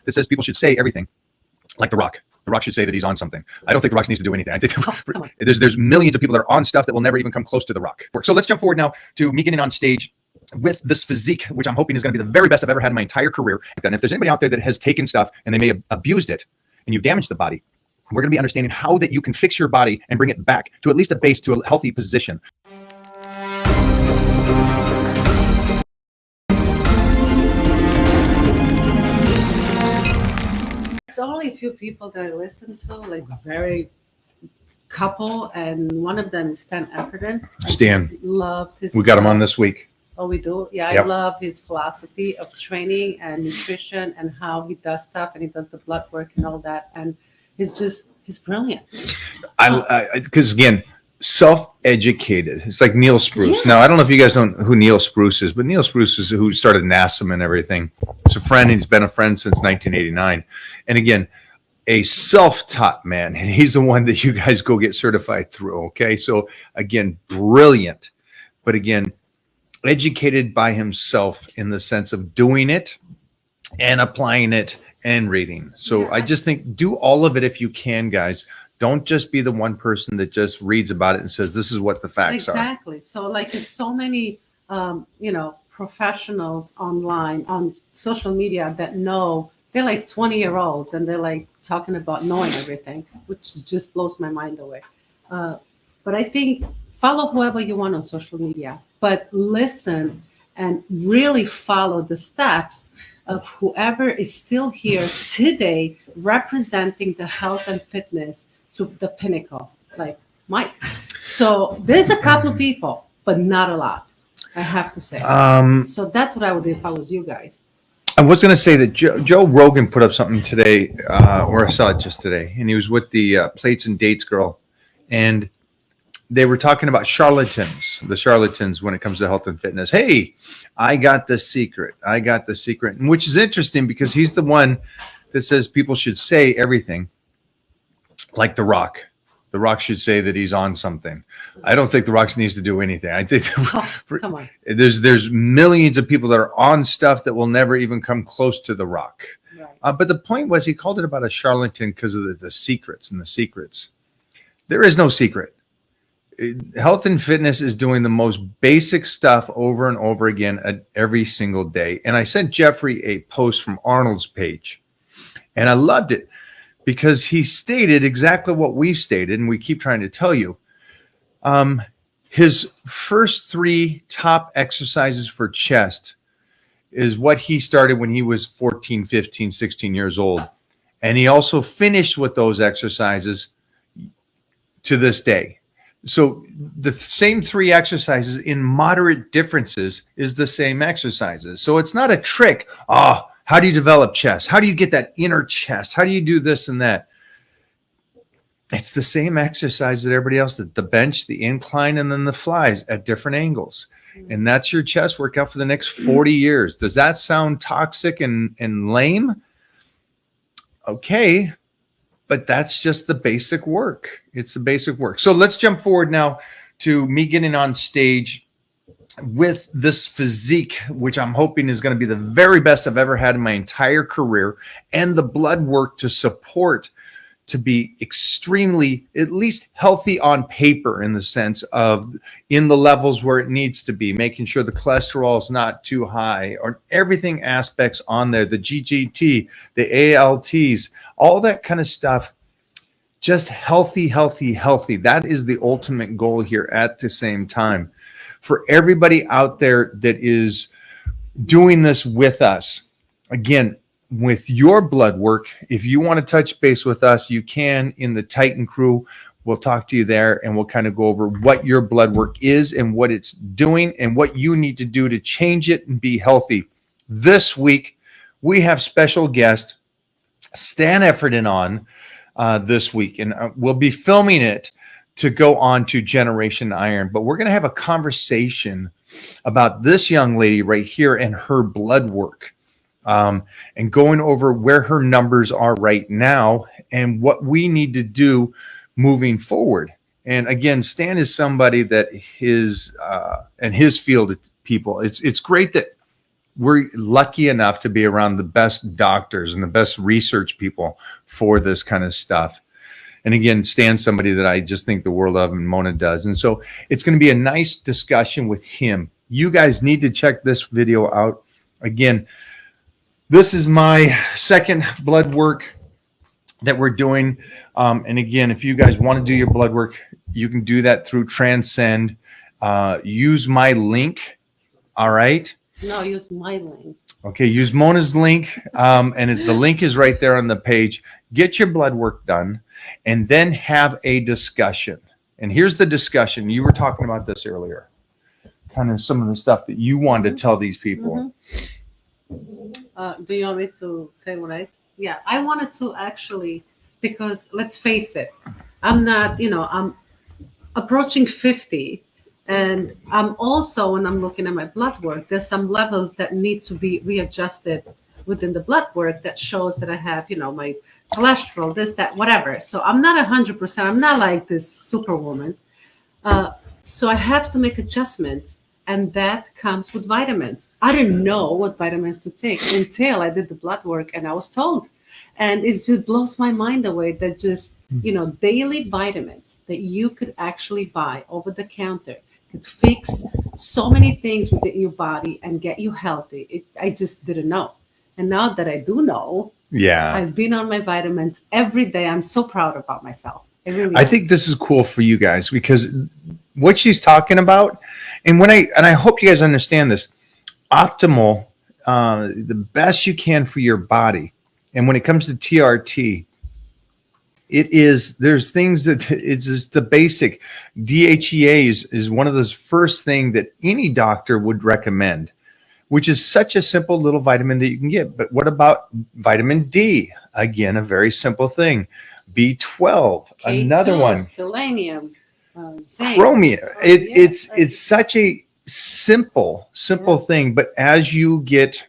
that says people should say everything like The Rock. The Rock should say that he's on something. I don't think The Rock needs to do anything. I think there's millions of people that are on stuff that will never even come close to The Rock. So let's jump forward now to me getting on stage with this physique, which I'm hoping is going to be the very best I've ever had in my entire career. And if there's anybody out there that has taken stuff and they may have abused it and you've damaged the body, we're going to be understanding how that you can fix your body and bring it back to at least a base, to a healthy position. It's only a few people that I listen to, like a very couple, and one of them is Stan Efferdin. Stan, loved his. We got him on this week. Oh, we do? Yeah, Yep. I love his philosophy of training and nutrition and how he does stuff, and he does the blood work and all that. And he's brilliant. Because again, self-educated. It's like Neil Spruce. Now, I don't know if you guys know who Neil Spruce is, but Neil Spruce is who started NASM and everything. It's a friend. He's been a friend since 1989. And again, a self-taught man. And he's the one that you guys go get certified through. Okay. So again, brilliant. But again, educated by himself in the sense of doing it and applying it and reading. So yeah. I just think do all of it if you can, guys. Don't just be the one person that just reads about it and says, this is what the facts are. Exactly. So like there's so many, professionals online on social media that know, they're like 20-year-olds and they're like talking about knowing everything, which just blows my mind away. But I think follow whoever you want on social media, but listen and really follow the steps of whoever is still here today representing the health and fitness to the pinnacle, like Mike. So there's a couple of people, but not a lot, I have to say. So that's what I would do if I was you guys. I was going to say that Joe Rogan put up something today, or I saw it just today, and he was with the Plates and Dates girl, and they were talking about the charlatans when it comes to health and fitness. Hey, I got the secret. And which is interesting because he's the one that says people should say everything like The Rock. The Rock should say that he's on something. I don't think The Rock needs to do anything. I think come on. There's millions of people that are on stuff that will never even come close to The Rock. Right. But the point was he called it about a charlatan because of the secrets and the secrets. There is no secret. Health and fitness is doing the most basic stuff over and over again every single day. And I sent Jeffrey a post from Arnold's page, and I loved it because he stated exactly what we've stated, and we keep trying to tell you. His first 3 top exercises for chest is what he started when he was 14, 15, 16 years old. And he also finished with those exercises to this day. So the same 3 exercises in moderate differences is the same exercises. So it's not a trick. Oh, how do you develop chest? How do you get that inner chest? How do you do this and that? It's the same exercise that everybody else did. The bench, the incline, and then the flies at different angles. And that's your chest workout for the next 40 years. Does that sound toxic and lame? Okay. But that's just the basic work. It's the basic work. So let's jump forward now to me getting on stage with this physique, which I'm hoping is going to be the very best I've ever had in my entire career, and the blood work to support to be extremely, at least healthy on paper, in the sense of in the levels where it needs to be, making sure the cholesterol is not too high, or everything aspects on there, the GGT, the ALTs, all that kind of stuff. Just healthy. That is the ultimate goal here at the same time. For everybody out there that is doing this with us, again, with your blood work, if you want to touch base with us, you can in the Titan crew. We'll talk to you there, and we'll kind of go over what your blood work is and what it's doing and what you need to do to change it and be healthy. This week, we have special guest Stan Efferdin on this week, and we'll be filming it to go on to Generation Iron. But we're going to have a conversation about this young lady right here and her blood work. And going over where her numbers are right now and what we need to do moving forward. And again, Stan is somebody that and his field of people, it's great that we're lucky enough to be around the best doctors and the best research people for this kind of stuff. And again, Stan's somebody that I just think the world of, and Mona does. And so it's going to be a nice discussion with him. You guys need to check this video out. Again, this is my second blood work that we're doing. And again, if you guys want to do your blood work, you can do that through Transcend. Use my link. All right. No, use my link. Okay. Use Mona's link. The link is right there on the page. Get your blood work done and then have a discussion. And here's the discussion. You were talking about this earlier, kind of some of the stuff that you wanted to tell these people. Do you want me to say what yeah, I wanted to actually, because let's face it, I'm not, I'm approaching 50. And I'm also, when I'm looking at my blood work, there's some levels that need to be readjusted within the blood work that shows that I have, my cholesterol, this, that, whatever. So I'm not 100%. I'm not like this superwoman. So I have to make adjustments. And that comes with vitamins. I didn't know what vitamins to take until I did the blood work and I was told. And it just blows my mind away that just, daily vitamins that you could actually buy over the counter could fix so many things within your body and get you healthy. I just didn't know. And now that I do know, I've been on my vitamins every day. I'm so proud about myself. I think this is cool for you guys because what she's talking about, and I hope you guys understand this, optimal, the best you can for your body. And when it comes to TRT, there's things that it's just the basic. DHEA is one of those first thing that any doctor would recommend, which is such a simple little vitamin that you can get. But what about vitamin D? Again, a very simple thing. B12, K2, another one. Selenium, zinc. Chromium. It's such a simple thing. But as you get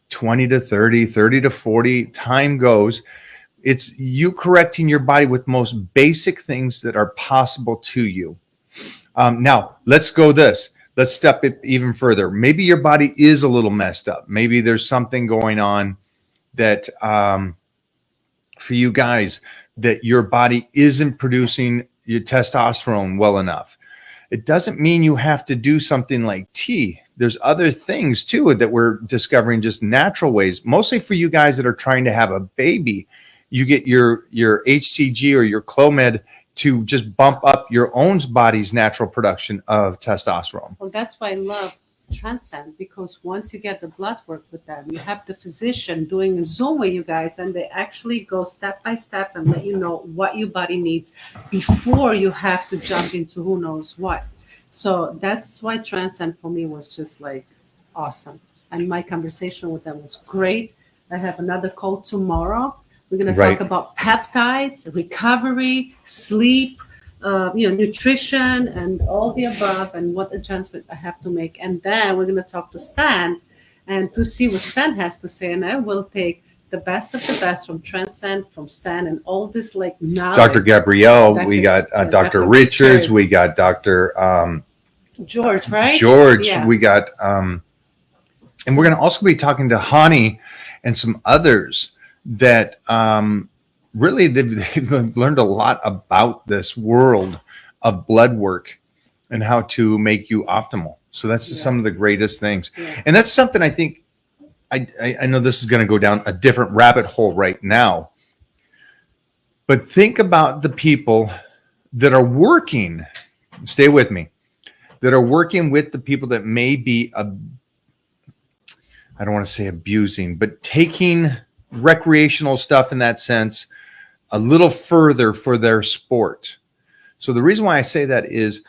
20 to 30, 30 to 40, time goes, it's you correcting your body with most basic things that are possible to you. Now, let's go this. Let's step it even further. Maybe your body is a little messed up. Maybe there's something going on that for you guys, that your body isn't producing your testosterone well enough. It doesn't mean you have to do something like tea. There's other things too that we're discovering, just natural ways, mostly for you guys that are trying to have a baby. You get your HCG or your Clomid to just bump up your own body's natural production of testosterone. Well, that's why I love Transcend, because once you get the blood work with them, you have the physician doing a Zoom with you guys, and they actually go step by step and let you know what your body needs before you have to jump into who knows what. So that's why Transcend for me was just like awesome. And my conversation with them was great. I have another call tomorrow. We're going to talk about peptides, recovery, sleep, nutrition, and all the above, and what adjustment I have to make. And then we're going to talk to Stan and to see what Stan has to say. And I will take the best of the best from Transcend, from Stan, and all this like knowledge. Dr. Gabrielle, we got Dr. Richards, we got Dr. George, right? George, yeah. We got, and we're going to also be talking to Hani and some others that really they've learned a lot about this world of blood work and how to make you optimal. So that's just some of the greatest things. Yeah. And that's something I think, I know this is going to go down a different rabbit hole right now, but think about the people that are working, stay with me, that are working with the people that may be, I don't want to say abusing, but taking recreational stuff in that sense a little further for their sport. So the reason why I say that is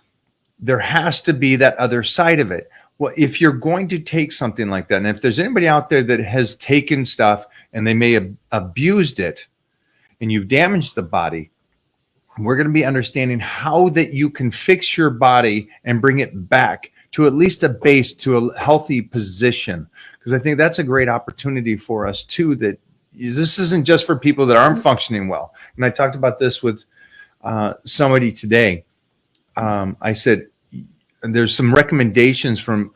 there has to be that other side of it. Well, if you're going to take something like that, and if there's anybody out there that has taken stuff and they may have abused it and you've damaged the body, we're going to be understanding how that you can fix your body and bring it back to at least a base, to a healthy position. Because I think that's a great opportunity for us too, that this isn't just for people that aren't functioning well. And I talked about this with somebody today. I said, there's some recommendations from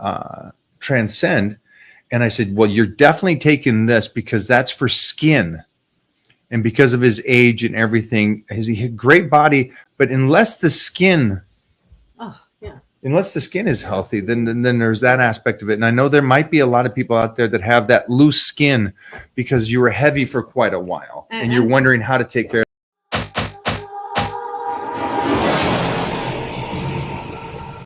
Transcend, And I said, well, you're definitely taking this because that's for skin. And because of his age and everything, he had great body, but unless the skin is healthy, then there's that aspect of it. And I know there might be a lot of people out there that have that loose skin because you were heavy for quite a while and you're wondering how to take care of